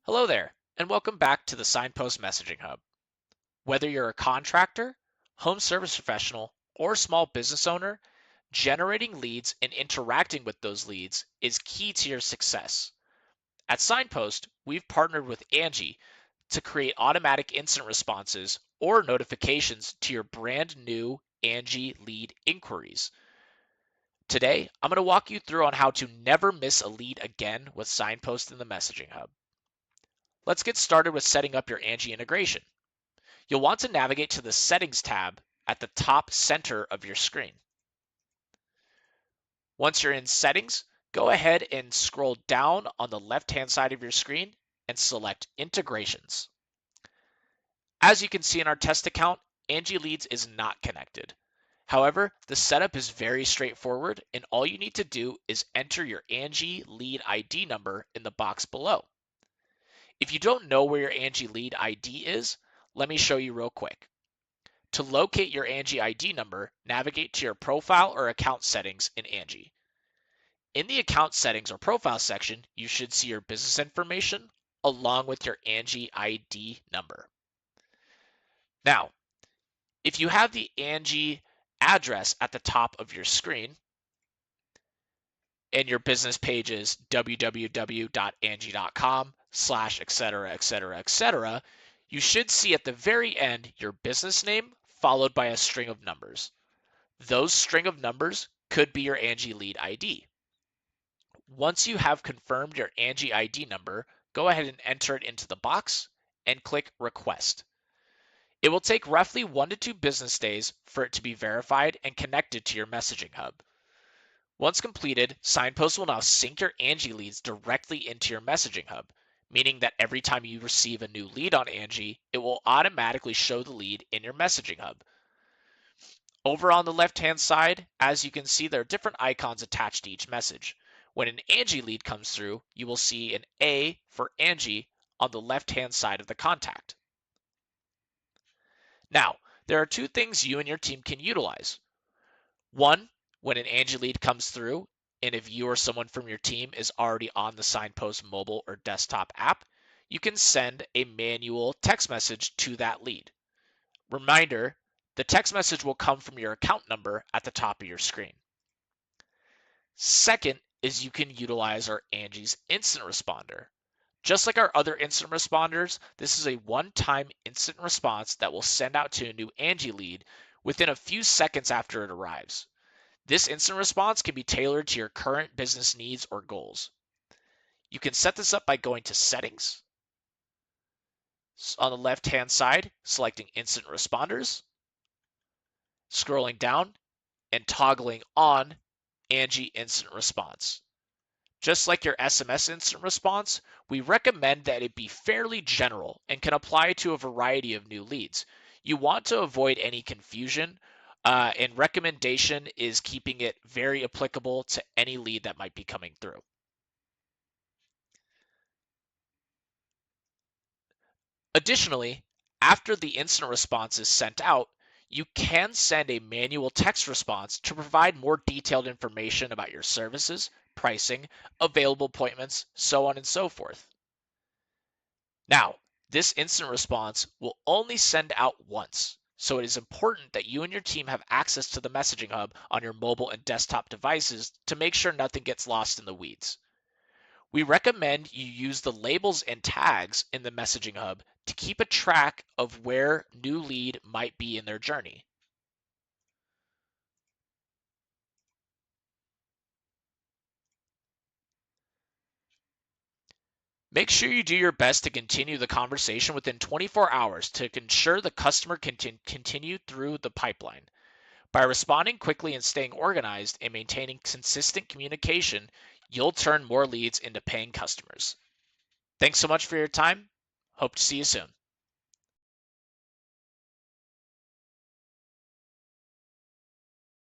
Hello there, and welcome back to the Signpost Messaging Hub. Whether you're a contractor, home service professional, or small business owner, generating leads and interacting with those leads is key to your success. At Signpost, we've partnered with Angie to create automatic instant responses or notifications to your brand new Angie lead inquiries. Today, I'm going to walk you through on how to never miss a lead again with Signpost in the Messaging Hub. Let's get started with setting up your Angie integration. You'll want to navigate to the Settings tab at the top center of your screen. Once you're in Settings, go ahead and scroll down on the left-hand side of your screen and select Integrations. As you can see in our test account, Angie Leads is not connected. However, the setup is very straightforward, and all you need to do is enter your Angie Lead ID number in the box below. If you don't know where your Angie Lead ID is, let me show you real quick. To locate your Angie ID number, navigate to your profile or account settings in Angie. In the account settings or profile section, you should see your business information along with your Angie ID number. Now, if you have the Angie address at the top of your screen and your business page is www.angie.com/etc., etc., etc., you should see at the very end your business name followed by a string of numbers. Those string of numbers could be your Angie Lead ID. Once you have confirmed your Angie ID number, go ahead and enter it into the box and click Request. It will take roughly 1 to 2 business days for it to be verified and connected to your messaging hub. Once completed, Signpost will now sync your Angie leads directly into your messaging hub, meaning that every time you receive a new lead on Angie, it will automatically show the lead in your messaging hub. Over on the left-hand side, as you can see, there are different icons attached to each message. When an Angie lead comes through, you will see an A for Angie on the left-hand side of the contact. Now, there are 2 things you and your team can utilize. One, when an Angie lead comes through, and if you or someone from your team is already on the Signpost mobile or desktop app, you can send a manual text message to that lead. Reminder, the text message will come from your account number at the top of your screen. Second is you can utilize our Angie's Instant Responder. Just like our other instant responders, this is a one-time instant response that will send out to a new Angie lead within a few seconds after it arrives. This instant response can be tailored to your current business needs or goals. You can set this up by going to Settings. On the left-hand side, selecting Instant Responders, scrolling down, and toggling on Angie Instant Response. Just like your SMS Instant Response, we recommend that it be fairly general and can apply to a variety of new leads. You want to avoid any confusion, and recommendation is keeping it very applicable to any lead that might be coming through. Additionally, after the instant response is sent out, you can send a manual text response to provide more detailed information about your services, pricing, available appointments, so on and so forth. Now, this instant response will only send out once, so it is important that you and your team have access to the messaging hub on your mobile and desktop devices to make sure nothing gets lost in the weeds. We recommend you use the labels and tags in the messaging hub to keep a track of where new lead might be in their journey. Make sure you do your best to continue the conversation within 24 hours to ensure the customer can continue through the pipeline. By responding quickly and staying organized and maintaining consistent communication, you'll turn more leads into paying customers. Thanks so much for your time. Hope to see you soon.